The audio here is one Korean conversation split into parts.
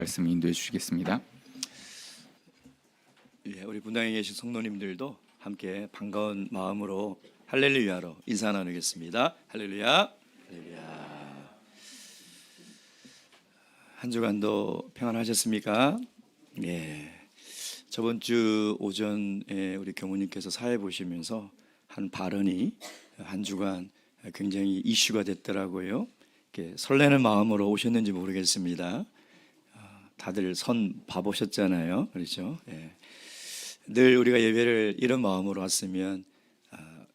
말씀 인도해 주시겠습니다. 우리 분당에 계신 성도님들도 함께 반가운 마음으로 할렐루야로 인사 나누겠습니다. 할렐루야. 할렐루야. 한 주간도 평안하셨습니까? 저번 주 오전에 우리 교무님께서 사회 보시면서 한 발언이 한 주간 굉장히 이슈가 됐더라고요. 설레는 마음으로 오셨는지 모르겠습니다. 다들 선 봐보셨잖아요, 그렇죠? 늘 우리가 예배를 이런 마음으로 왔으면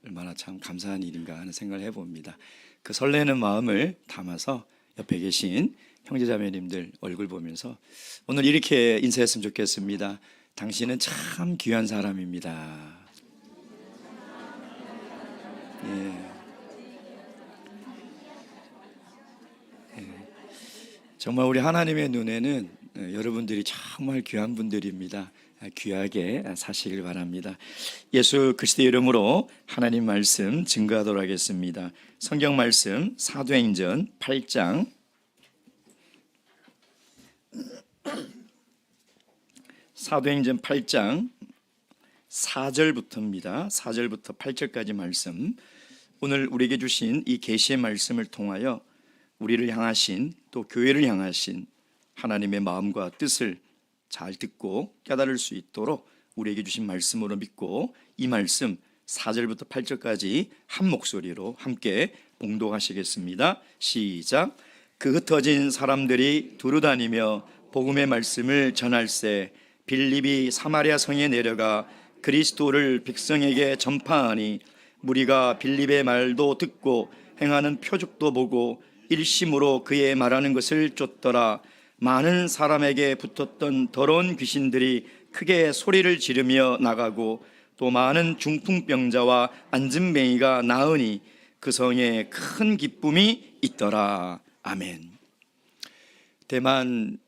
얼마나 참 감사한 일인가 하는 생각을 해봅니다. 그 설레는 마음을 담아서 옆에 계신 형제자매님들 얼굴 보면서 오늘 이렇게 인사했으면 좋겠습니다. 당신은 참 귀한 사람입니다. 정말 우리 하나님의 눈에는 여러분들이 정말 귀한 분들입니다. 귀하게 사시길 바랍니다. 예수 그리스도의 이름으로 하나님 말씀 증거하도록 하겠습니다. 성경 말씀 사도행전 8장 4절부터입니다. 4절부터 8절까지 말씀. 오늘 우리에게 주신 이 계시의 말씀을 통하여 우리를 향하신 또 교회를 향하신 하나님의 마음과 뜻을 잘 듣고 깨달을 수 있도록 우리에게 주신 말씀으로 믿고 이 말씀 4절부터 8절까지 한 목소리로 함께 봉독하시겠습니다. 시작. 그 흩어진 사람들이 두루다니며 복음의 말씀을 전할세 빌립이 사마리아 성에 내려가 그리스도를 백성에게 전파하니 무리가 빌립의 말도 듣고 행하는 표적도 보고 일심으로 그의 말하는 것을 쫓더라. 많은 사람에게 붙었던 더러운 귀신들이 크게 소리를 지르며 나가고 또 많은 중풍병자와 안진뱅이가 나으니 그 성에 큰 기쁨이 있더라. 아멘. 대만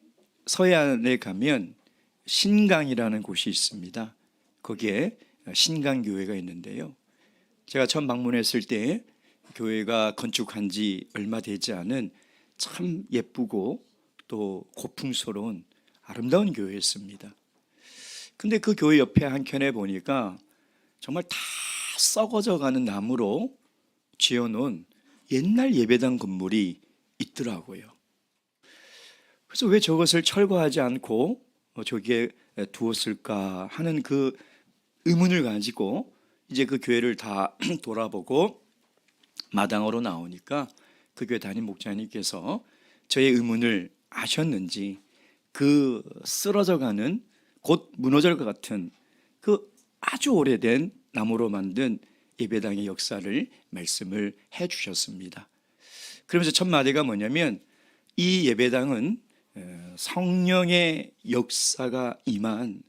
서해안에 가면 신강이라는 곳이 있습니다. 거기에 신강교회가 있는데요, 제가 처음 방문했을 때 교회가 건축한 지 얼마 되지 않은 참 예쁘고 또 고풍스러운 아름다운 교회였습니다. 근데 그 교회 옆에 한켠에 보니까 정말 다 썩어져 가는 나무로 지어놓은 옛날 예배당 건물이 있더라고요. 그래서 왜 저것을 철거하지 않고 저기에 두었을까 하는 그 의문을 가지고 이제 그 교회를 다 돌아보고 마당으로 나오니까 그 교회 담임 목자님께서 저의 의문을 아셨는지 그 쓰러져가는 곧 무너질 것 같은 그 아주 오래된 나무로 만든 예배당의 역사를 말씀을 해 주셨습니다. 그러면서 첫 마디가 뭐냐면 이 예배당은 성령의 역사가 임한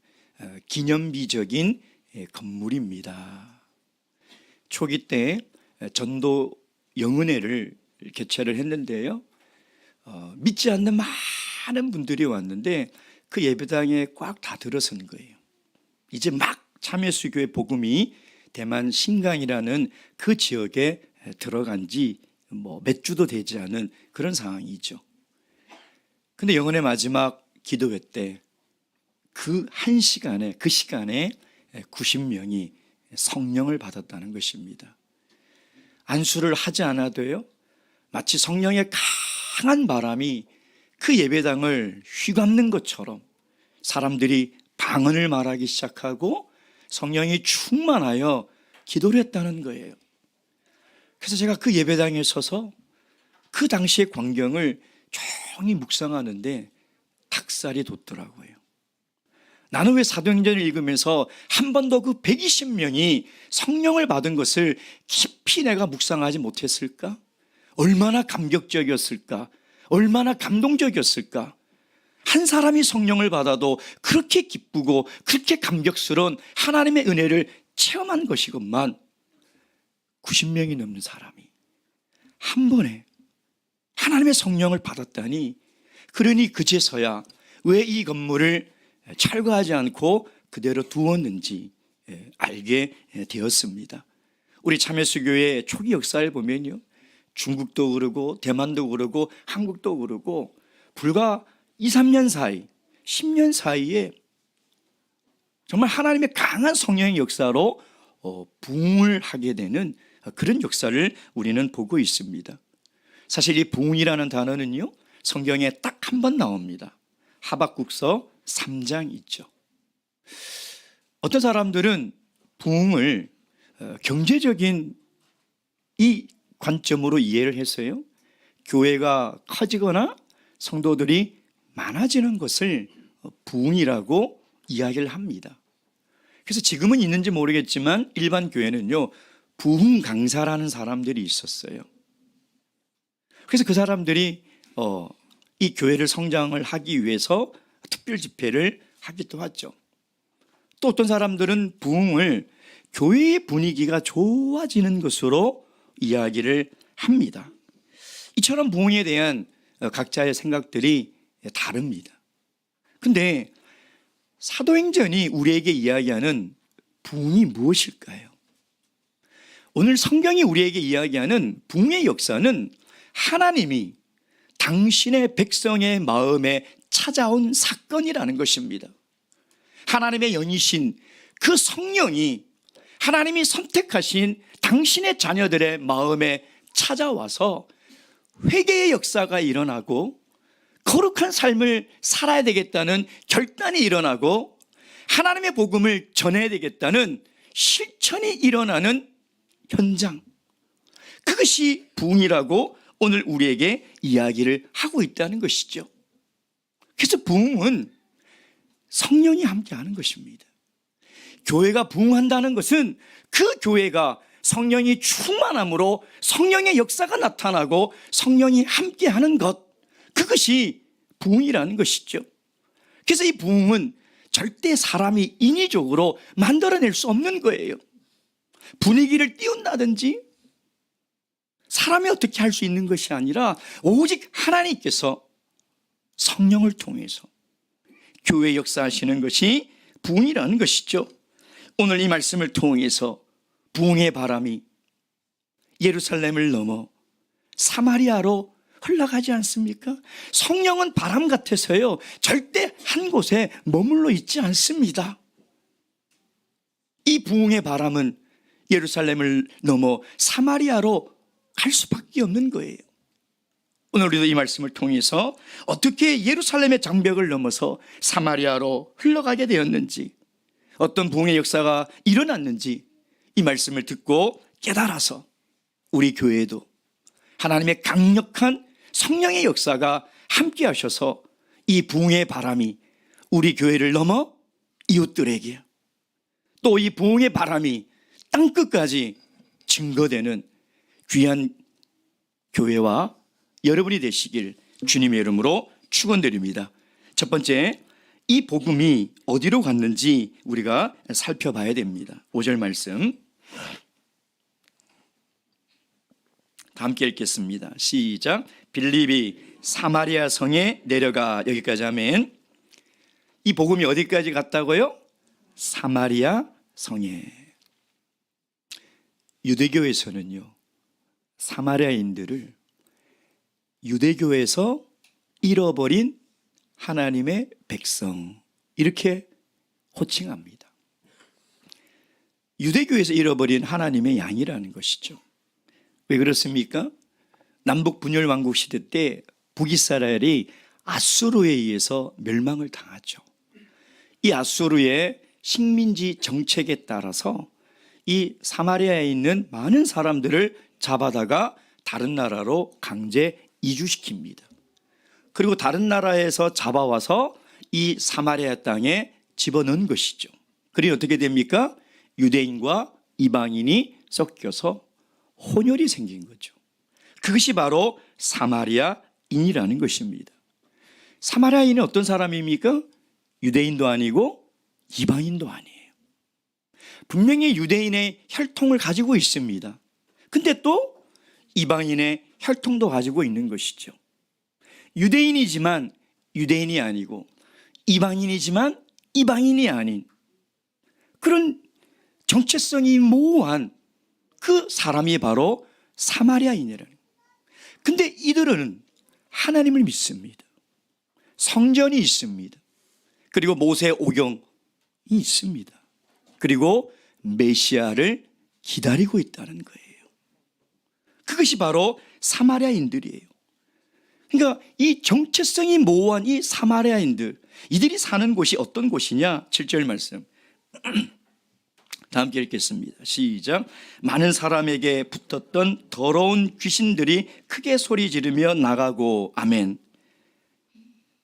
기념비적인 건물입니다. 초기 때 전도 영은회를 개최를 했는데요, 믿지 않는 많은 분들이 왔는데 그 예배당에 꽉 다 들어선 거예요. 이제 막 참예수교회 복음이 대만 신강이라는 그 지역에 들어간 지 몇 주도 되지 않은 그런 상황이죠. 근데 영혼의 마지막 기도회 때 그 시간에 90명이 성령을 받았다는 것입니다. 안수를 하지 않아도요, 마치 성령의 강한 바람이 그 예배당을 휘감는 것처럼 사람들이 방언을 말하기 시작하고 성령이 충만하여 기도를 했다는 거예요. 그래서 제가 그 예배당에 서서 그 당시의 광경을 조용히 묵상하는데 닭살이 돋더라고요. 나는 왜 사도행전을 읽으면서 한 번도 그 120명이 성령을 받은 것을 깊이 내가 묵상하지 못했을까? 얼마나 감격적이었을까? 얼마나 감동적이었을까? 한 사람이 성령을 받아도 그렇게 기쁘고 그렇게 감격스러운 하나님의 은혜를 체험한 것이건만 90명이 넘는 사람이 한 번에 하나님의 성령을 받았다니, 그러니 그제서야 왜 이 건물을 철거하지 않고 그대로 두었는지 알게 되었습니다. 우리 참예수교회의 초기 역사를 보면요, 중국도 그러고 대만도 그러고 한국도 그러고 불과 2, 3년 사이, 10년 사이에 정말 하나님의 강한 성령의 역사로 부흥을 하게 되는 그런 역사를 우리는 보고 있습니다. 사실 이 부흥이라는 단어는요, 성경에 딱 한 번 나옵니다. 하박국서 3장 있죠. 어떤 사람들은 부흥을 경제적인 이 관점으로 이해를 했어요. 교회가 커지거나 성도들이 많아지는 것을 부흥이라고 이야기를 합니다. 그래서 지금은 있는지 모르겠지만 일반 교회는요, 부흥 강사라는 사람들이 있었어요. 그래서 그 사람들이 이 교회를 성장을 하기 위해서 특별 집회를 하기도 하죠. 또 어떤 사람들은 부흥을 교회의 분위기가 좋아지는 것으로 이야기를 합니다. 이처럼 부흥에 대한 각자의 생각들이 다릅니다. 근데 사도행전이 우리에게 이야기하는 부흥이 무엇일까요? 오늘 성경이 우리에게 이야기하는 부흥의 역사는 하나님이 당신의 백성의 마음에 찾아온 사건이라는 것입니다. 하나님의 영이신 그 성령이 하나님이 선택하신 당신의 자녀들의 마음에 찾아와서 회개의 역사가 일어나고 거룩한 삶을 살아야 되겠다는 결단이 일어나고 하나님의 복음을 전해야 되겠다는 실천이 일어나는 현장, 그것이 부흥이라고 오늘 우리에게 이야기를 하고 있다는 것이죠. 그래서 부흥은 성령이 함께하는 것입니다. 교회가 부흥한다는 것은 그 교회가 성령이 충만함으로 성령의 역사가 나타나고 성령이 함께하는 것, 그것이 부흥이라는 것이죠. 그래서 이 부흥은 절대 사람이 인위적으로 만들어낼 수 없는 거예요. 분위기를 띄운다든지 사람이 어떻게 할 수 있는 것이 아니라 오직 하나님께서 성령을 통해서 교회 역사하시는 것이 부흥이라는 것이죠. 오늘 이 말씀을 통해서 부흥의 바람이 예루살렘을 넘어 사마리아로 흘러가지 않습니까? 성령은 바람 같아서요, 절대 한 곳에 머물러 있지 않습니다. 이 부흥의 바람은 예루살렘을 넘어 사마리아로 갈 수밖에 없는 거예요. 오늘 우리도 이 말씀을 통해서 어떻게 예루살렘의 장벽을 넘어서 사마리아로 흘러가게 되었는지, 어떤 부흥의 역사가 일어났는지 이 말씀을 듣고 깨달아서 우리 교회에도 하나님의 강력한 성령의 역사가 함께 하셔서 이 부흥의 바람이 우리 교회를 넘어 이웃들에게, 또 이 부흥의 바람이 땅끝까지 증거되는 귀한 교회와 여러분이 되시길 주님의 이름으로 축원드립니다. 첫 번째, 이 복음이 어디로 갔는지 우리가 살펴봐야 됩니다. 5절 말씀 다 함께 읽겠습니다. 시작. 빌립이 사마리아 성에 내려가, 여기까지 하면 이 복음이 어디까지 갔다고요? 사마리아 성에. 유대교에서는요, 사마리아인들을 유대교에서 잃어버린 하나님의 백성, 이렇게 호칭합니다. 유대교에서 잃어버린 하나님의 양이라는 것이죠. 왜 그렇습니까? 남북 분열 왕국 시대 때 북이스라엘이 아수르에 의해서 멸망을 당하죠. 이 아수르의 식민지 정책에 따라서 이 사마리아에 있는 많은 사람들을 잡아다가 다른 나라로 강제 이주시킵니다. 그리고 다른 나라에서 잡아와서 이 사마리아 땅에 집어넣은 것이죠. 그리고 어떻게 됩니까? 유대인과 이방인이 섞여서 혼혈이 생긴 거죠. 그것이 바로 사마리아인이라는 것입니다. 사마리아인은 어떤 사람입니까? 유대인도 아니고 이방인도 아니에요. 분명히 유대인의 혈통을 가지고 있습니다. 근데 또 이방인의 혈통도 가지고 있는 것이죠. 유대인이지만 유대인이 아니고 이방인이지만 이방인이 아닌 그런 정체성이 모호한 그 사람이 바로 사마리아인이라는. 근데 이들은 하나님을 믿습니다. 성전이 있습니다. 그리고 모세 오경이 있습니다. 그리고 메시아를 기다리고 있다는 거예요. 그것이 바로 사마리아인들이에요. 그러니까 이 정체성이 모호한 이 사마리아인들, 이들이 사는 곳이 어떤 곳이냐? 7절 말씀 다 함께 읽겠습니다. 시작. 많은 사람에게 붙었던 더러운 귀신들이 크게 소리 지르며 나가고. 아멘.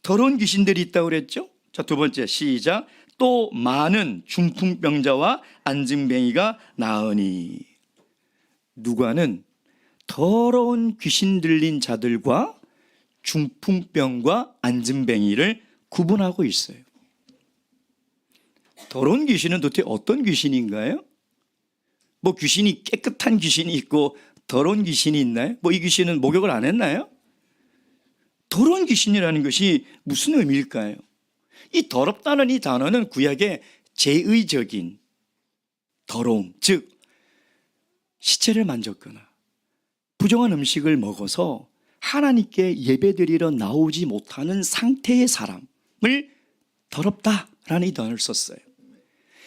더러운 귀신들이 있다고 그랬죠? 자, 두 번째 시작. 또 많은 중풍병자와 안진뱅이가 나으니. 누가는 더러운 귀신 들린 자들과 중풍병과 안진뱅이를 구분하고 있어요. 더러운 귀신은 도대체 어떤 귀신인가요? 뭐 귀신이 깨끗한 귀신이 있고 더러운 귀신이 있나요? 뭐 이 귀신은 목욕을 안 했나요? 더러운 귀신이라는 것이 무슨 의미일까요? 이 더럽다는 이 단어는 구약의 제의적인 더러움, 즉 시체를 만졌거나 부정한 음식을 먹어서 하나님께 예배드리러 나오지 못하는 상태의 사람을 더럽다라는 이 단어를 썼어요.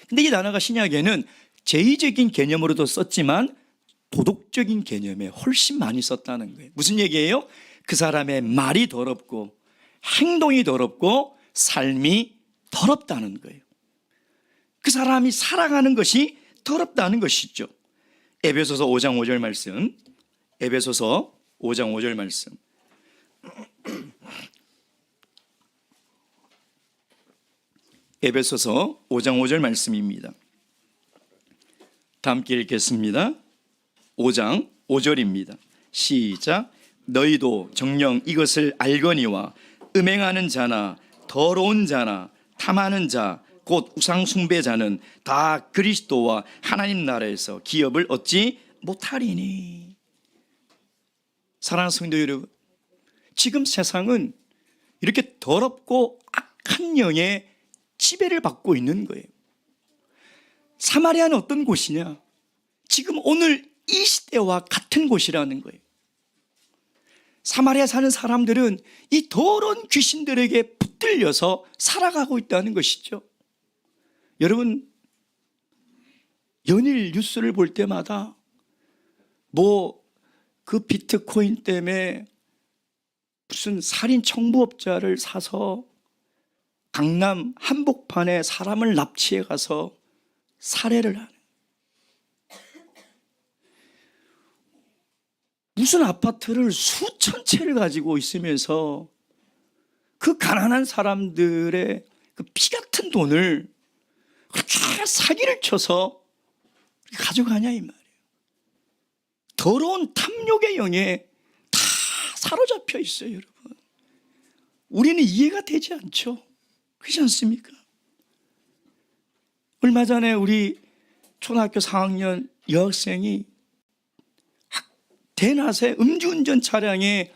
근데 이 단어가 신약에는 제의적인 개념으로도 썼지만 도덕적인 개념에 훨씬 많이 썼다는 거예요. 무슨 얘기예요? 그 사람의 말이 더럽고 행동이 더럽고 삶이 더럽다는 거예요. 그 사람이 살아가는 것이 더럽다는 것이죠. 에베소서 5장 5절 말씀, 에베소서 5장 5절 말씀. 에베소서 5장 5절 말씀입니다. 다 함께 읽겠습니다. 5장 5절입니다. 시작. 너희도 정녕 이것을 알거니와 음행하는 자나 더러운 자나 탐하는 자 곧 우상 숭배자는 다 그리스도와 하나님 나라에서 기업을 얻지 못하리니. 사랑하는 성도 여러분, 지금 세상은 이렇게 더럽고 악한 영의 지배를 받고 있는 거예요. 사마리아는 어떤 곳이냐? 지금 오늘 이 시대와 같은 곳이라는 거예요. 사마리아 사는 사람들은 이 더러운 귀신들에게 붙들려서 살아가고 있다는 것이죠. 여러분, 연일 뉴스를 볼 때마다 뭐 그 비트코인 때문에 무슨 살인 청부업자를 사서 강남 한복판에 사람을 납치해 가서 살해를 하는, 무슨 아파트를 수천 채를 가지고 있으면서 그 가난한 사람들의 그 피 같은 돈을 그렇게 사기를 쳐서 가져가냐 이 말이에요. 더러운 탐욕의 영에 다 사로잡혀 있어요. 여러분, 우리는 이해가 되지 않죠. 그렇지 않습니까? 얼마 전에 우리 초등학교 4학년 여학생이 대낮에 음주운전 차량에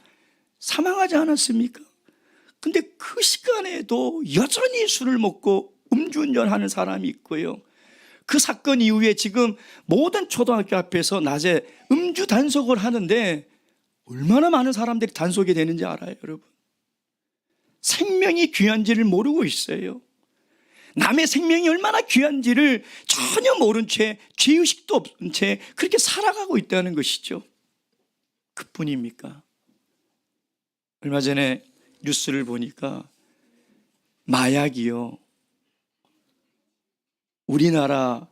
사망하지 않았습니까? 근데 그 시간에도 여전히 술을 먹고 음주운전하는 사람이 있고요. 그 사건 이후에 지금 모든 초등학교 앞에서 낮에 음주 단속을 하는데 얼마나 많은 사람들이 단속이 되는지 알아요, 여러분? 생명이 귀한지를 모르고 있어요. 남의 생명이 얼마나 귀한지를 전혀 모른 채, 죄의식도 없은 채 그렇게 살아가고 있다는 것이죠. 그뿐입니까? 얼마 전에 뉴스를 보니까 마약이요, 우리나라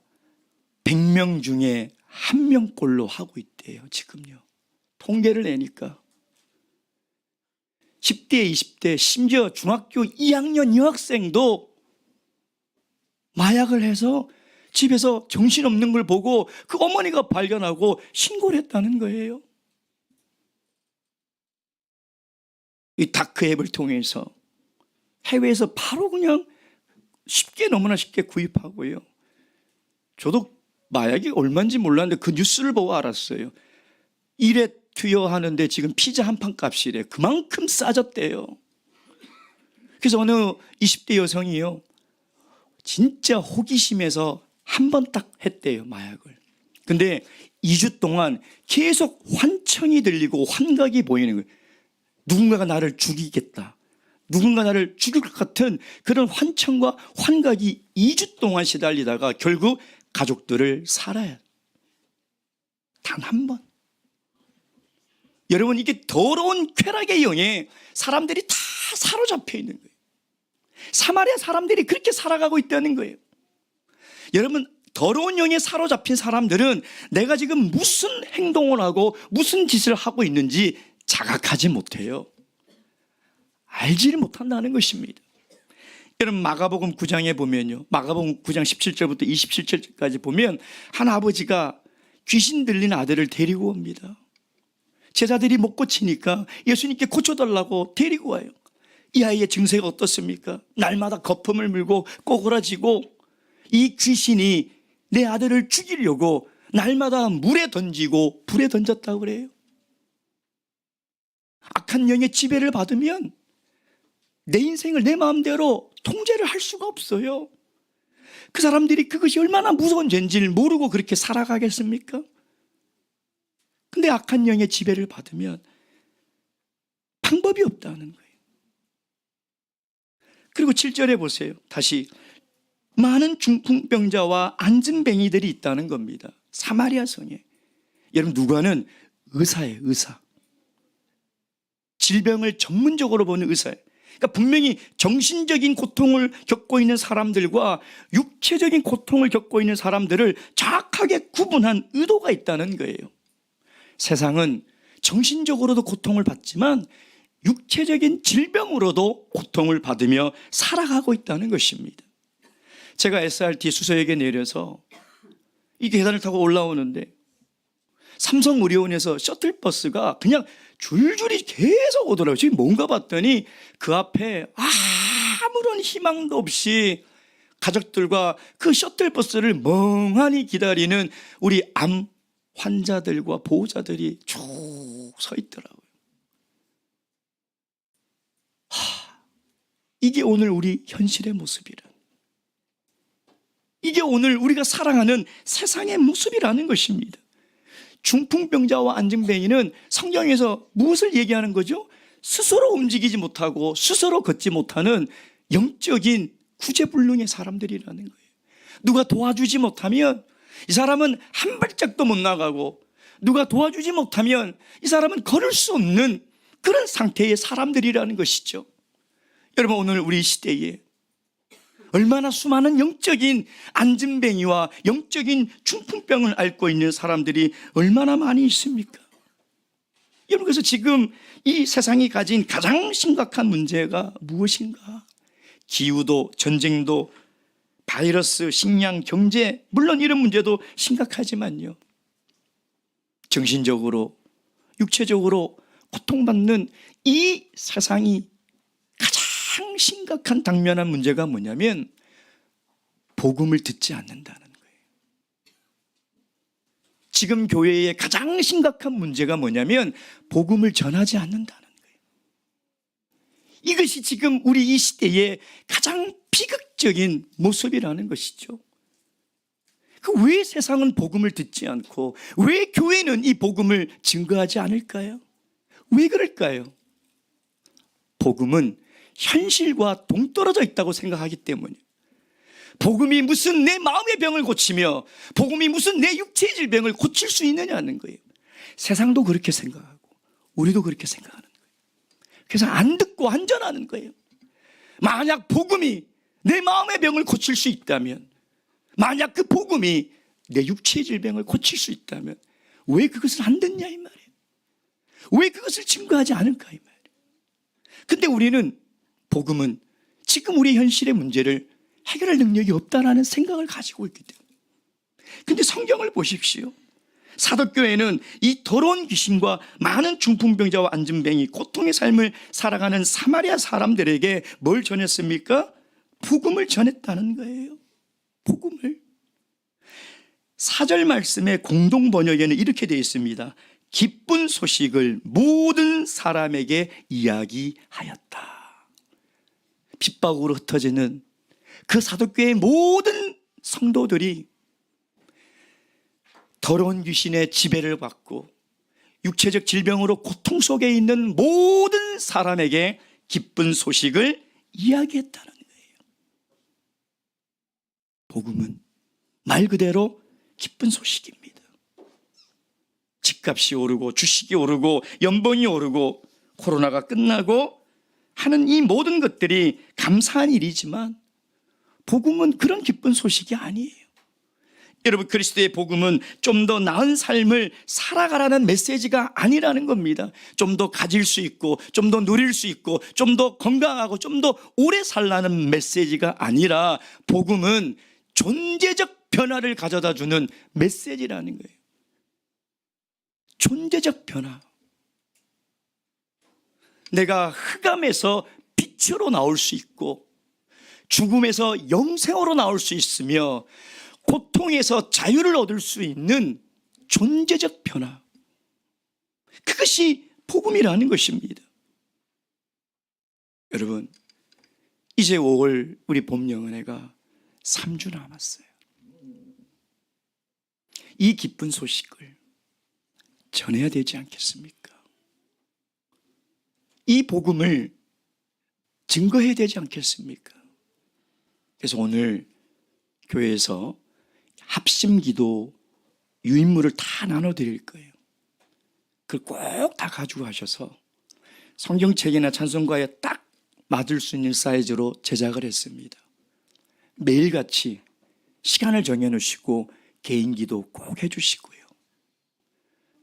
100명 중에 1명꼴로 하고 있대요. 지금요, 통계를 내니까 10대, 20대, 심지어 중학교 2학년 여학생도 마약을 해서 집에서 정신없는 걸 보고 그 어머니가 발견하고 신고를 했다는 거예요. 이 다크앱을 통해서 해외에서 바로 그냥 쉽게, 너무나 쉽게 구입하고요. 저도 마약이 얼마인지 몰랐는데 그 뉴스를 보고 알았어요. 1회 투여하는데 지금 피자 한 판 값이래. 그만큼 싸졌대요. 그래서 어느 20대 여성이요, 진짜 호기심에서 한 번 딱 했대요, 마약을. 근데 2주 동안 계속 환청이 들리고 환각이 보이는 거예요. 누군가가 나를 죽이겠다, 누군가 나를 죽일 것 같은 그런 환청과 환각이 2주 동안 시달리다가 결국 가족들을 살아야 단 한 번. 여러분, 이게 더러운 쾌락의 영에 사람들이 다 사로잡혀 있는 거예요. 사마리아 사람들이 그렇게 살아가고 있다는 거예요. 여러분, 더러운 영에 사로잡힌 사람들은 내가 지금 무슨 행동을 하고 무슨 짓을 하고 있는지 자각하지 못해요. 알지를 못한다는 것입니다. 여러분, 마가복음 9장에 보면요, 마가복음 9장 17절부터 27절까지 보면 한 아버지가 귀신 들린 아들을 데리고 옵니다. 제자들이 못 고치니까 예수님께 고쳐달라고 데리고 와요. 이 아이의 증세가 어떻습니까? 날마다 거품을 물고 꼬그라지고 이 귀신이 내 아들을 죽이려고 날마다 물에 던지고 불에 던졌다고 그래요. 악한 영의 지배를 받으면 내 인생을 내 마음대로 통제를 할 수가 없어요. 그 사람들이 그것이 얼마나 무서운 죄인지를 모르고 그렇게 살아가겠습니까? 근데 악한 영의 지배를 받으면 방법이 없다는 거예요. 그리고 7절에 보세요. 다시 많은 중풍병자와 안진뱅이들이 있다는 겁니다. 사마리아 성에. 여러분, 누가는 의사예요, 의사. 질병을 전문적으로 보는 의사예요. 그러니까 분명히 정신적인 고통을 겪고 있는 사람들과 육체적인 고통을 겪고 있는 사람들을 정확하게 구분한 의도가 있다는 거예요. 세상은 정신적으로도 고통을 받지만 육체적인 질병으로도 고통을 받으며 살아가고 있다는 것입니다. 제가 SRT 수서역에 내려서 이 계단을 타고 올라오는데 삼성의료원에서 셔틀버스가 그냥 줄줄이 계속 오더라고요. 지금 뭔가 봤더니 그 앞에 아무런 희망도 없이 가족들과 그 셔틀버스를 멍하니 기다리는 우리 암 환자들과 보호자들이 쭉 서 있더라고요. 이게 오늘 우리 현실의 모습이라. 이게 오늘 우리가 살아가는 세상의 모습이라는 것입니다. 중풍병자와 안진뱅이는 성경에서 무엇을 얘기하는 거죠? 스스로 움직이지 못하고 스스로 걷지 못하는 영적인 구제불능의 사람들이라는 거예요. 누가 도와주지 못하면 이 사람은 한 발짝도 못 나가고, 누가 도와주지 못하면 이 사람은 걸을 수 없는 그런 상태의 사람들이라는 것이죠. 여러분, 오늘 우리 시대에 얼마나 수많은 영적인 안진뱅이와 영적인 중풍병을 앓고 있는 사람들이 얼마나 많이 있습니까? 여러분, 그래서 지금 이 세상이 가진 가장 심각한 문제가 무엇인가? 기후도, 전쟁도, 바이러스, 식량, 경제, 물론 이런 문제도 심각하지만요, 정신적으로, 육체적으로 고통받는 이 세상이 가장 심각한 당면한 문제가 뭐냐면 복음을 듣지 않는다는 거예요. 지금 교회의 가장 심각한 문제가 뭐냐면 복음을 전하지 않는다는 거예요. 이것이 지금 우리 이 시대의 가장 비극적인 모습이라는 것이죠. 왜 세상은 복음을 듣지 않고 왜 교회는 이 복음을 증거하지 않을까요? 왜 그럴까요? 복음은 현실과 동떨어져 있다고 생각하기 때문에, 복음이 무슨 내 마음의 병을 고치며 복음이 무슨 내 육체의 질병을 고칠 수 있느냐는 거예요. 세상도 그렇게 생각하고 우리도 그렇게 생각하는 거예요. 그래서 안 듣고 안전하는 거예요. 만약 복음이 내 마음의 병을 고칠 수 있다면, 만약 그 복음이 내 육체의 질병을 고칠 수 있다면 왜 그것을 안 듣냐 이 말이에요. 왜 그것을 증거하지 않을까 이 말이에요. 근데 우리는 복음은 지금 우리 현실의 문제를 해결할 능력이 없다라는 생각을 가지고 있기 때문에. 근데 성경을 보십시오. 사도교회는 이 더러운 귀신과 많은 중풍병자와 안진뱅이, 고통의 삶을 살아가는 사마리아 사람들에게 뭘 전했습니까? 복음을 전했다는 거예요. 복음을. 4절 말씀의 공동 번역에는 이렇게 되어 있습니다. 기쁜 소식을 모든 사람에게 이야기하였다. 핍박으로 흩어지는 그 사도교회의 모든 성도들이 더러운 귀신의 지배를 받고 육체적 질병으로 고통 속에 있는 모든 사람에게 기쁜 소식을 이야기했다는 거예요. 복음은 말 그대로 기쁜 소식입니다. 집값이 오르고 주식이 오르고 연봉이 오르고 코로나가 끝나고 하는 이 모든 것들이 감사한 일이지만 복음은 그런 기쁜 소식이 아니에요. 여러분, 그리스도의 복음은 좀 더 나은 삶을 살아가라는 메시지가 아니라는 겁니다. 좀 더 가질 수 있고 좀 더 누릴 수 있고 좀 더 건강하고 좀 더 오래 살라는 메시지가 아니라 복음은 존재적 변화를 가져다 주는 메시지라는 거예요. 존재적 변화. 내가 흑암에서 빛으로 나올 수 있고 죽음에서 영생으로 나올 수 있으며 고통에서 자유를 얻을 수 있는 존재적 변화, 그것이 복음이라는 것입니다. 여러분, 이제 5월 우리 봄영은회가 3주 남았어요. 이 기쁜 소식을 전해야 되지 않겠습니까? 이 복음을 증거해야 되지 않겠습니까? 그래서 오늘 교회에서 합심기도 유인물을 다 나눠드릴 거예요. 그걸 꼭 다 가지고 가셔서 성경책이나 찬송가에 딱 맞을 수 있는 사이즈로 제작을 했습니다. 매일같이 시간을 정해놓으시고 개인기도 꼭 해주시고요.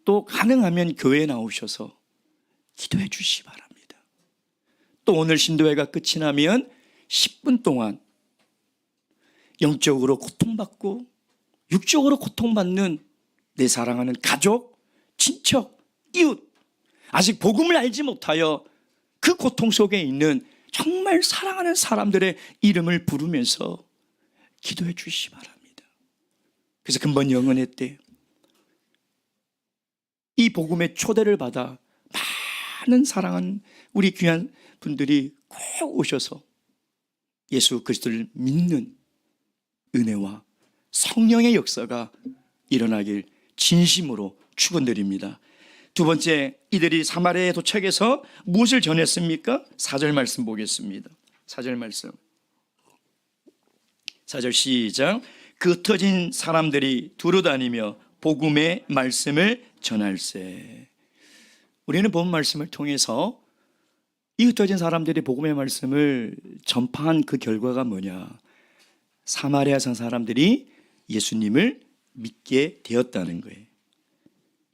또 가능하면 교회에 나오셔서 기도해 주시기 바랍니다. 또 오늘 신도회가 끝이 나면 10분 동안 영적으로 고통받고 육적으로 고통받는 내 사랑하는 가족, 친척, 이웃, 아직 복음을 알지 못하여 그 고통 속에 있는 정말 사랑하는 사람들의 이름을 부르면서 기도해 주시기 바랍니다. 그래서 금번 영은회 때 이 복음의 초대를 받아 많은 사랑하는 우리 귀한 분들이 꼭 오셔서 예수 그리스도를 믿는 은혜와 성령의 역사가 일어나길 진심으로 축원드립니다. 두 번째, 이들이 사마리아에 도착해서 무엇을 전했습니까? 4절 말씀 보겠습니다. 4절 말씀. 4절 시작. 그 흩어진 사람들이 두루다니며 복음의 말씀을 전할세. 우리는 본 말씀을 통해서 이 흩어진 사람들이 복음의 말씀을 전파한 그 결과가 뭐냐? 사마리아 산 사람들이 예수님을 믿게 되었다는 거예요.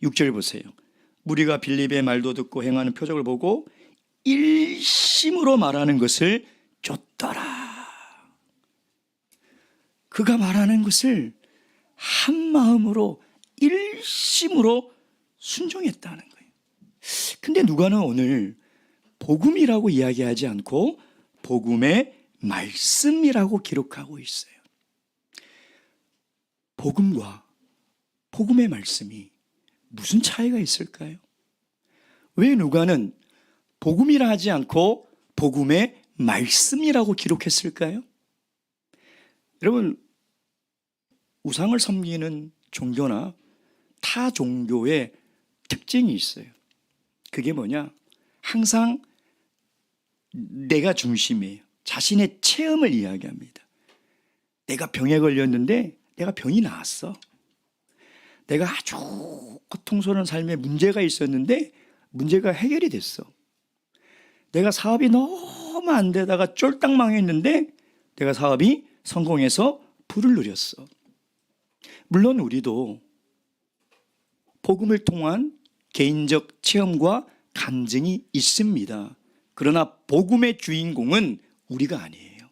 6절 보세요. 무리가 빌립의 말도 듣고 행하는 표적을 보고 일심으로 말하는 것을 쫓더라. 그가 말하는 것을 한 마음으로 일심으로 순종했다는 거예요. 근데 누가는 오늘 복음이라고 이야기하지 않고 복음의 말씀이라고 기록하고 있어요. 복음과 복음의 말씀이 무슨 차이가 있을까요? 왜 누가는 복음이라 하지 않고 복음의 말씀이라고 기록했을까요? 여러분, 우상을 섬기는 종교나 타 종교의 특징이 있어요. 그게 뭐냐? 항상 내가 중심이에요. 자신의 체험을 이야기합니다. 내가 병에 걸렸는데 내가 병이 나았어. 내가 아주 고통스러운 삶에 문제가 있었는데 문제가 해결이 됐어. 내가 사업이 너무 안 되다가 쫄딱 망했는데 내가 사업이 성공해서 부를 누렸어. 물론 우리도 복음을 통한 개인적 체험과 간증이 있습니다. 그러나 복음의 주인공은 우리가 아니에요.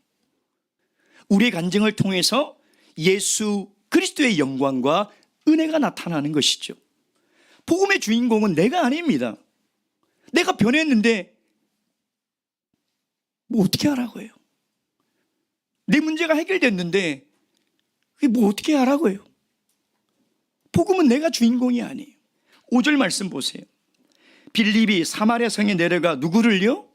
우리의 간증을 통해서 예수 그리스도의 영광과 은혜가 나타나는 것이죠. 복음의 주인공은 내가 아닙니다. 내가 변했는데 뭐 어떻게 하라고 해요? 내 문제가 해결됐는데 그게 뭐 어떻게 하라고 해요? 복음은 내가 주인공이 아니에요. 5절 말씀 보세요. 빌립이 사마리아 성에 내려가 누구를요?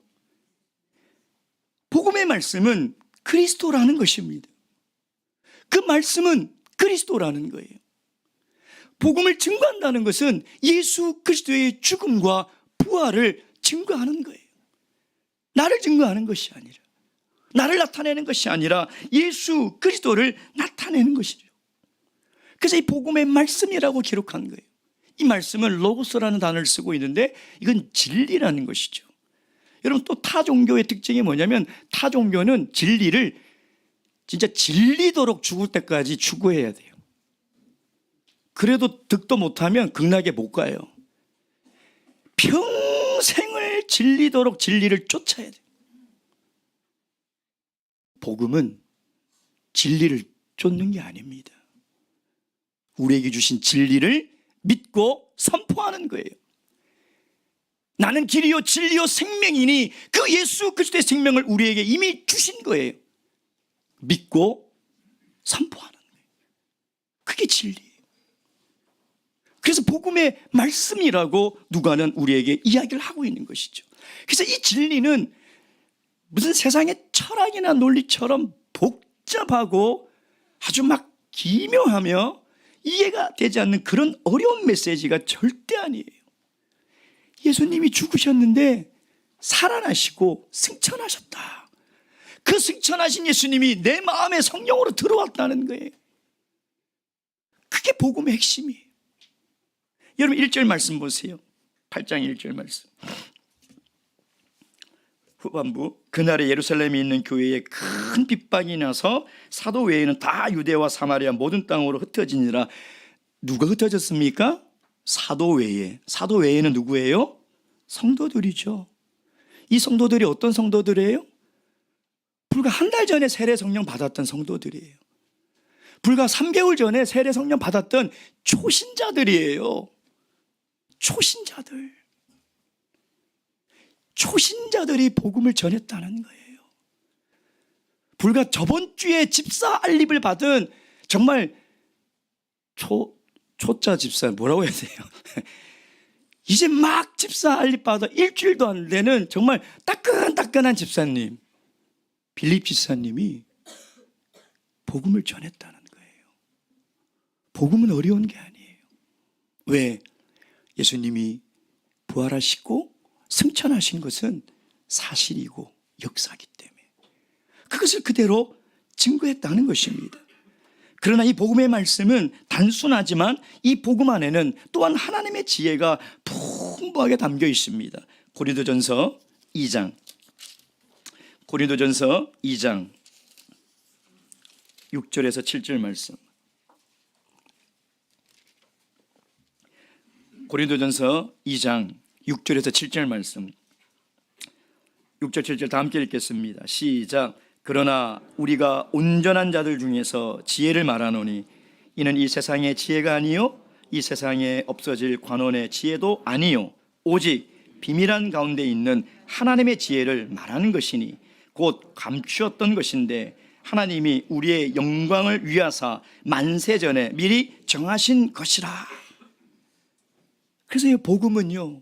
복음의 말씀은 그리스도라는 것입니다. 그 말씀은 그리스도라는 거예요. 복음을 증거한다는 것은 예수 그리스도의 죽음과 부활을 증거하는 거예요. 나를 증거하는 것이 아니라, 나를 나타내는 것이 아니라 예수 그리스도를 나타내는 것이죠. 그래서 이 복음의 말씀이라고 기록한 거예요. 이 말씀은 로고스라는 단어를 쓰고 있는데 이건 진리라는 것이죠. 여러분, 또 타 종교의 특징이 뭐냐면, 타 종교는 진리를 진짜 질리도록 죽을 때까지 추구해야 돼요. 그래도 득도 못하면 극락에 못 가요. 평생을 질리도록 진리를 쫓아야 돼요. 복음은 진리를 쫓는 게 아닙니다. 우리에게 주신 진리를 믿고 선포하는 거예요. 나는 길이요 진리요 생명이니 그 예수 그리스도의 생명을 우리에게 이미 주신 거예요. 믿고 선포하는 거예요. 그게 진리예요. 그래서 복음의 말씀이라고 누가는 우리에게 이야기를 하고 있는 것이죠. 그래서 이 진리는 무슨 세상의 철학이나 논리처럼 복잡하고 아주 막 기묘하며 이해가 되지 않는 그런 어려운 메시지가 절대 아니에요. 예수님이 죽으셨는데 살아나시고 승천하셨다. 그 승천하신 예수님이 내 마음에 성령으로 들어왔다는 거예요. 그게 복음의 핵심이에요. 여러분 1절 말씀 보세요. 8장 1절 말씀. 후반부, 그날에 예루살렘에 있는 교회에 큰 핍박이 나서 사도 외에는 다 유대와 사마리아 모든 땅으로 흩어지니라. 누가 흩어졌습니까? 사도 외에. 사도 외에는 누구예요? 성도들이죠. 이 성도들이 어떤 성도들이에요? 불과 한 달 전에 세례 성령 받았던 성도들이에요. 불과 3개월 전에 세례 성령 받았던 초신자들이에요. 초신자들이 복음을 전했다는 거예요. 불과 저번 주에 집사 알립을 받은 정말 초짜 집사, 뭐라고 해야 돼요? 이제 막 집사 알립 받아 일주일도 안 되는 정말 따끈따끈한 집사님, 빌립 집사님이 복음을 전했다는 거예요. 복음은 어려운 게 아니에요. 왜? 예수님이 부활하시고 승천하신 것은 사실이고 역사이기 때문에 그것을 그대로 증거했다는 것입니다. 그러나 이 복음의 말씀은 단순하지만 이 복음 안에는 또한 하나님의 지혜가 풍부하게 담겨 있습니다. 고린도전서 2장 6절에서 7절 말씀. 고린도전서 2장 6절에서 7절 말씀. 6절 7절 다 함께 읽겠습니다. 시작. 그러나 우리가 온전한 자들 중에서 지혜를 말하노니 이는 이 세상의 지혜가 아니요 이 세상에 없어질 관원의 지혜도 아니요 오직 비밀한 가운데 있는 하나님의 지혜를 말하는 것이니 곧 감추었던 것인데 하나님이 우리의 영광을 위하사 만세전에 미리 정하신 것이라. 그래서 이 복음은요,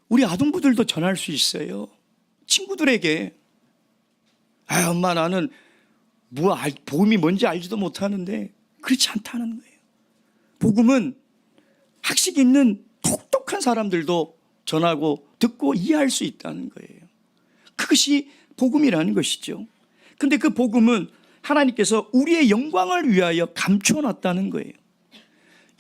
우리 아동부들도 전할 수 있어요. 친구들에게. 엄마 나는 복음이 뭔지 알지도 못하는데. 그렇지 않다는 거예요. 복음은 학식 있는 똑똑한 사람들도 전하고 듣고 이해할 수 있다는 거예요. 그것이 복음이라는 것이죠. 근데 그 복음은 하나님께서 우리의 영광을 위하여 감춰놨다는 거예요.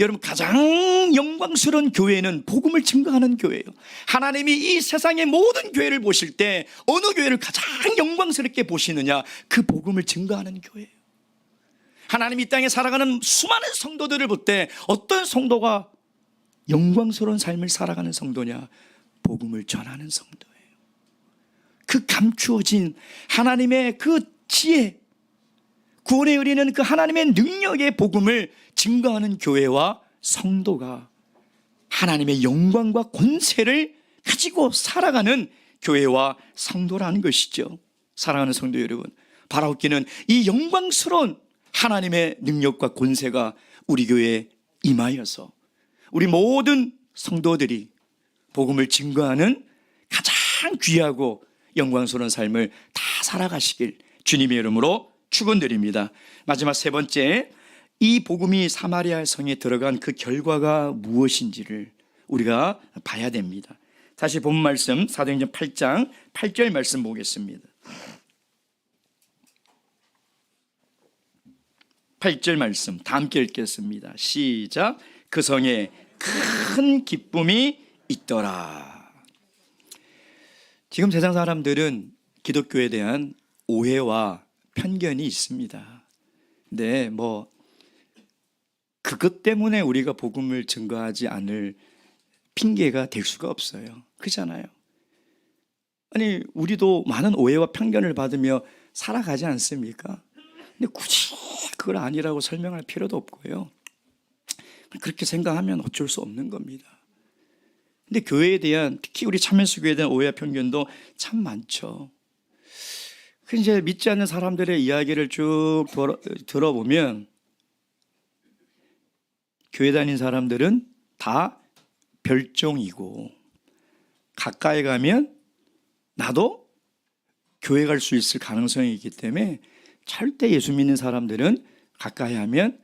여러분, 가장 영광스러운 교회는 복음을 증거하는 교회예요. 하나님이 이 세상의 모든 교회를 보실 때 어느 교회를 가장 영광스럽게 보시느냐? 그 복음을 증거하는 교회예요. 하나님이 이 땅에 살아가는 수많은 성도들을 볼 때 어떤 성도가 영광스러운 삶을 살아가는 성도냐? 복음을 전하는 성도예요. 그 감추어진 하나님의 그 지혜, 구원에 이르는 그 하나님의 능력의 복음을 증거하는 교회와 성도가 하나님의 영광과 권세를 가지고 살아가는 교회와 성도라는 것이죠. 사랑하는 성도 여러분, 바라옵기는 이 영광스러운 하나님의 능력과 권세가 우리 교회에 임하여서 우리 모든 성도들이 복음을 증거하는 가장 귀하고 영광스러운 삶을 다 살아가시길 주님의 이름으로 축원드립니다. 마지막 세 번째, 이 복음이 사마리아 성에 들어간 그 결과가 무엇인지를 우리가 봐야 됩니다. 다시 본 말씀 사도행전 8장 8절 말씀 보겠습니다. 8절 말씀 다 함께 읽겠습니다. 시작. 그 성에 큰 기쁨이 있더라. 지금 세상 사람들은 기독교에 대한 오해와 편견이 있습니다. 근데 그것 때문에 우리가 복음을 증거하지 않을 핑계가 될 수가 없어요. 그렇잖아요. 아니 우리도 많은 오해와 편견을 받으며 살아가지 않습니까? 근데 굳이 그걸 아니라고 설명할 필요도 없고요. 그렇게 생각하면 어쩔 수 없는 겁니다. 근데 교회에 대한, 특히 우리 참여수 교회에 대한 오해와 편견도 참 많죠. 이제 믿지 않는 사람들의 이야기를 쭉 들어보면 교회 다닌 사람들은 다 별종이고, 가까이 가면 나도 교회 갈 수 있을 가능성이 있기 때문에 절대 예수 믿는 사람들은 가까이 하면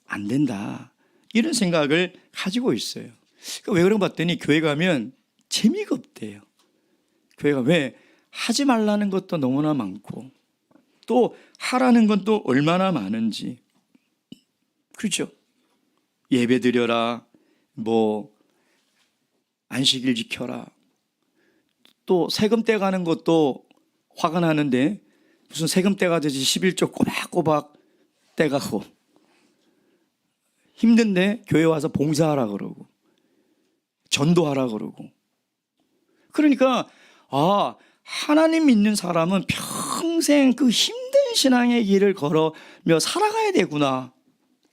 안 된다, 이런 생각을 가지고 있어요. 왜 그런 거 봤더니 교회 가면 재미가 없대요. 교회가 왜? 하지 말라는 것도 너무나 많고 또 하라는 건 또 얼마나 많은지. 그렇죠? 예배 드려라, 안식일 지켜라, 또 세금 떼가는 것도 화가 나는데 무슨 세금 떼가듯이 11조 꼬박꼬박 떼가고, 힘든데 교회 와서 봉사하라 그러고 전도하라 그러고. 그러니까 하나님 믿는 사람은 평생 그 힘든 신앙의 길을 걸으며 살아가야 되구나,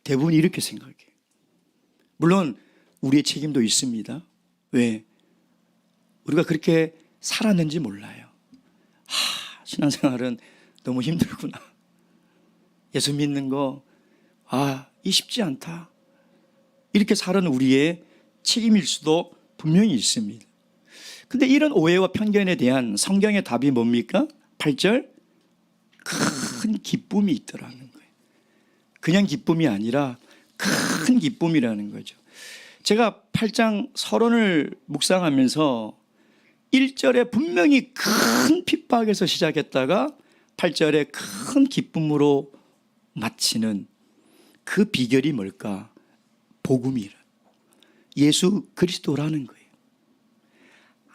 대부분 이렇게 생각해요. 물론 우리의 책임도 있습니다. 왜? 우리가 그렇게 살았는지 몰라요. 신앙생활은 너무 힘들구나, 예수 믿는 거 이 쉽지 않다, 이렇게 사는 우리의 책임일 수도 분명히 있습니다. 근데 이런 오해와 편견에 대한 성경의 답이 뭡니까? 8절, 큰 기쁨이 있더라는 거예요. 그냥 기쁨이 아니라 큰 기쁨이라는 거죠. 제가 8장 서론을 묵상하면서 1절에 분명히 큰 핍박에서 시작했다가 8절에 큰 기쁨으로 마치는 그 비결이 뭘까? 복음이라, 예수 그리스도라는 거예요.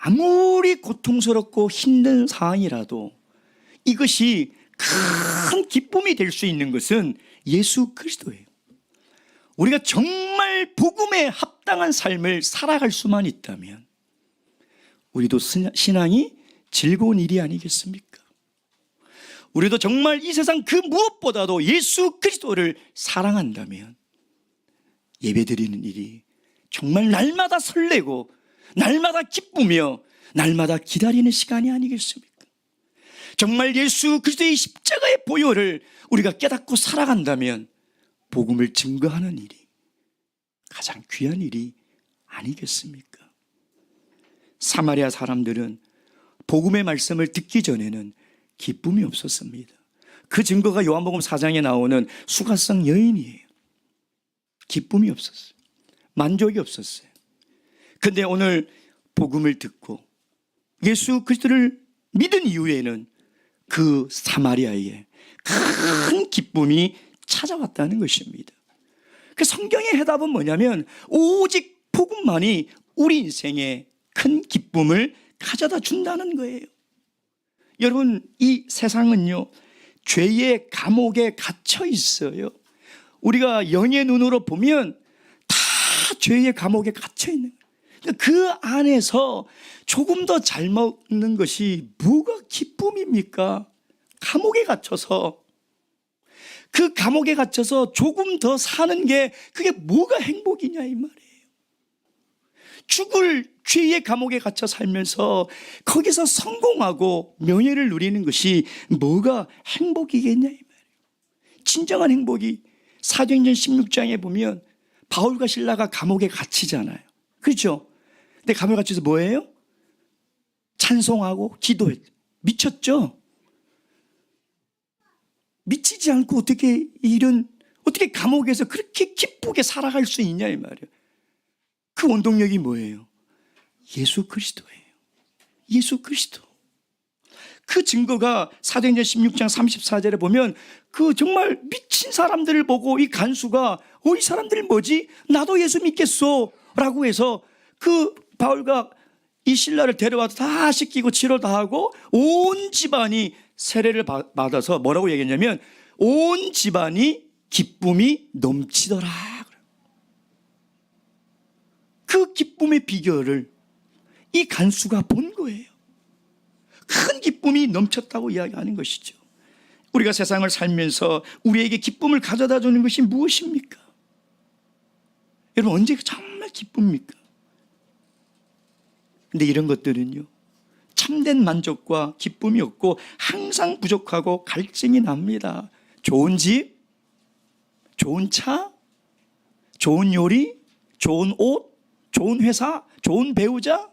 아무리 고통스럽고 힘든 상황이라도 이것이 큰 기쁨이 될 수 있는 것은 예수 그리스도예요. 우리가 정말 복음에 합당한 삶을 살아갈 수만 있다면 우리도 신앙이 즐거운 일이 아니겠습니까? 우리도 정말 이 세상 그 무엇보다도 예수 그리스도를 사랑한다면 예배드리는 일이 정말 날마다 설레고 날마다 기쁘며 날마다 기다리는 시간이 아니겠습니까? 정말 예수 그리스도의 십자가의 보혈을 우리가 깨닫고 살아간다면 복음을 증거하는 일이 가장 귀한 일이 아니겠습니까? 사마리아 사람들은 복음의 말씀을 듣기 전에는 기쁨이 없었습니다. 그 증거가 요한복음 4장에 나오는 수가성 여인이에요. 기쁨이 없었어요. 만족이 없었어요. 근데 오늘 복음을 듣고 예수 그리스도를 믿은 이후에는 그 사마리아에 큰 기쁨이 찾아왔다는 것입니다. 그 성경의 해답은 뭐냐면 오직 복음만이 우리 인생에 큰 기쁨을 가져다 준다는 거예요. 여러분, 이 세상은요 죄의 감옥에 갇혀 있어요. 우리가 영의 눈으로 보면 다 죄의 감옥에 갇혀 있는 거예요. 그 안에서 조금 더 잘 먹는 것이 뭐가 기쁨입니까? 감옥에 갇혀서, 그 감옥에 갇혀서 조금 더 사는 게 그게 뭐가 행복이냐 이 말이에요. 죽을 죄의 감옥에 갇혀 살면서 거기서 성공하고 명예를 누리는 것이 뭐가 행복이겠냐 이 말이에요. 진정한 행복이 사도행전 16장에 보면 바울과 실라가 감옥에 갇히잖아요. 그렇죠? 근데 감옥에 갇혀서 뭐예요? 찬송하고 기도했죠. 미쳤죠? 미치지 않고 어떻게 감옥에서 그렇게 기쁘게 살아갈 수 있냐 이 말이에요. 그 원동력이 뭐예요? 예수 그리스도예요. 예수 그리스도. 그 증거가 사도행전 16장 34절에 보면 그 정말 미친 사람들을 보고 이 간수가 이 사람들이 뭐지? 나도 예수 믿겠소 라고 해서 그 바울과 이 신라를 데려와서 다 씻기고 치료 다 하고 온 집안이 세례를 받아서 뭐라고 얘기했냐면 온 집안이 기쁨이 넘치더라. 그 기쁨의 비결을 이 간수가 본 거예요. 큰 기쁨이 넘쳤다고 이야기하는 것이죠. 우리가 세상을 살면서 우리에게 기쁨을 가져다 주는 것이 무엇입니까? 여러분, 언제 정말 기쁩니까? 근데 이런 것들은요, 참된 만족과 기쁨이 없고 항상 부족하고 갈증이 납니다. 좋은 집, 좋은 차, 좋은 요리, 좋은 옷, 좋은 회사, 좋은 배우자,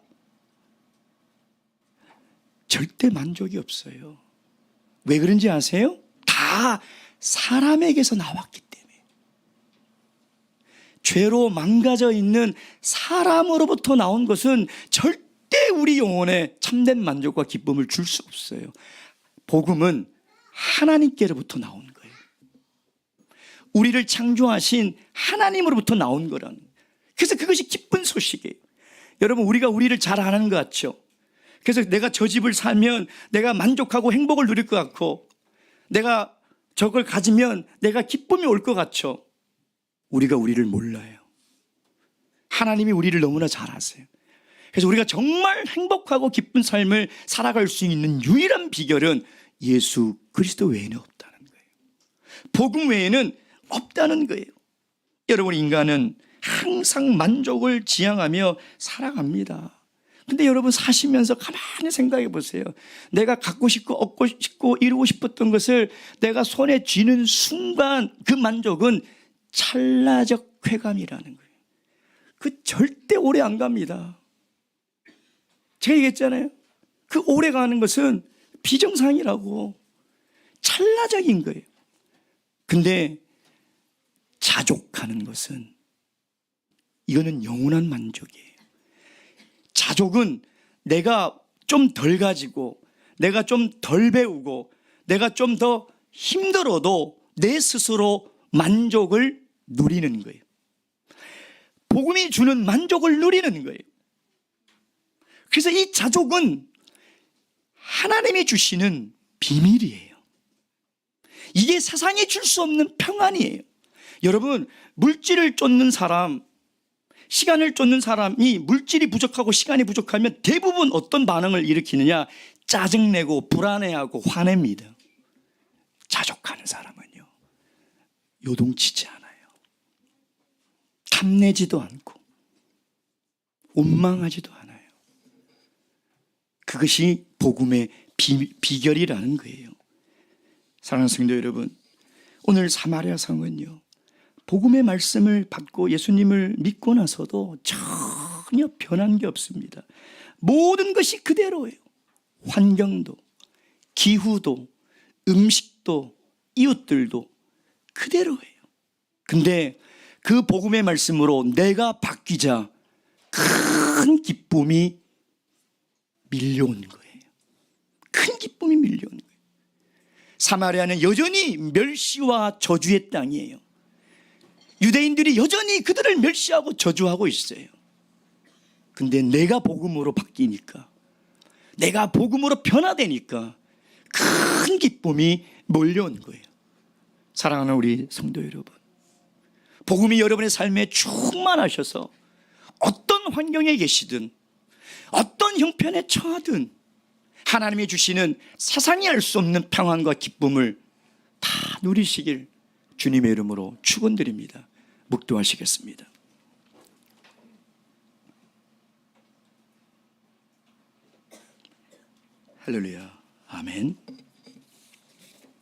절대 만족이 없어요. 왜 그런지 아세요? 다 사람에게서 나왔기 때문에. 죄로 망가져 있는 사람으로부터 나온 것은 절대 우리 영혼에 참된 만족과 기쁨을 줄 수 없어요. 복음은 하나님께로부터 나온 거예요. 우리를 창조하신 하나님으로부터 나온 거라는. 그래서 그것이 기쁜 소식이에요. 여러분, 우리가 우리를 잘 아는 것 같죠? 그래서 내가 저 집을 살면 내가 만족하고 행복을 누릴 것 같고, 내가 저걸 가지면 내가 기쁨이 올 것 같죠? 우리가 우리를 몰라요. 하나님이 우리를 너무나 잘 아세요. 그래서 우리가 정말 행복하고 기쁜 삶을 살아갈 수 있는 유일한 비결은 예수 그리스도 외에는 없다는 거예요. 복음 외에는 없다는 거예요. 여러분, 인간은 항상 만족을 지향하며 살아갑니다. 근데 여러분, 사시면서 가만히 생각해 보세요. 내가 갖고 싶고 얻고 싶고 이루고 싶었던 것을 내가 손에 쥐는 순간 그 만족은 찰나적 쾌감이라는 거예요. 그 절대 오래 안 갑니다. 제가 얘기했잖아요. 그 오래 가는 것은 비정상이라고. 찰나적인 거예요. 근데 자족하는 것은, 이거는 영원한 만족이에요. 자족은 내가 좀 덜 가지고, 내가 좀 덜 배우고, 내가 좀 더 힘들어도 내 스스로 만족을 누리는 거예요. 복음이 주는 만족을 누리는 거예요. 그래서 이 자족은 하나님이 주시는 비밀이에요. 이게 세상이 줄 수 없는 평안이에요. 여러분, 물질을 쫓는 사람, 시간을 쫓는 사람이 물질이 부족하고 시간이 부족하면 대부분 어떤 반응을 일으키느냐? 짜증내고 불안해하고 화냅니다. 자족하는 사람은요, 요동치지 않아요. 탐내지도 않고 원망하지도 않아요. 그것이 복음의 비결이라는 거예요. 사랑하는 성도 여러분, 오늘 사마리아 성은요, 복음의 말씀을 받고 예수님을 믿고 나서도 전혀 변한 게 없습니다. 모든 것이 그대로예요. 환경도, 기후도, 음식도, 이웃들도 그대로예요. 근데 그 복음의 말씀으로 내가 바뀌자 큰 기쁨이 밀려온 거예요. 큰 기쁨이 밀려온 거예요. 사마리아는 여전히 멸시와 저주의 땅이에요. 유대인들이 여전히 그들을 멸시하고 저주하고 있어요. 근데 내가 복음으로 바뀌니까, 내가 복음으로 변화되니까 큰 기쁨이 몰려온 거예요. 사랑하는 우리 성도 여러분, 복음이 여러분의 삶에 충만하셔서 어떤 환경에 계시든 어떤 형편에 처하든 하나님이 주시는 세상이 알 수 없는 평안과 기쁨을 다 누리시길 주님의 이름으로 축원드립니다. 묵도하시겠습니다. 할렐루야. 아멘.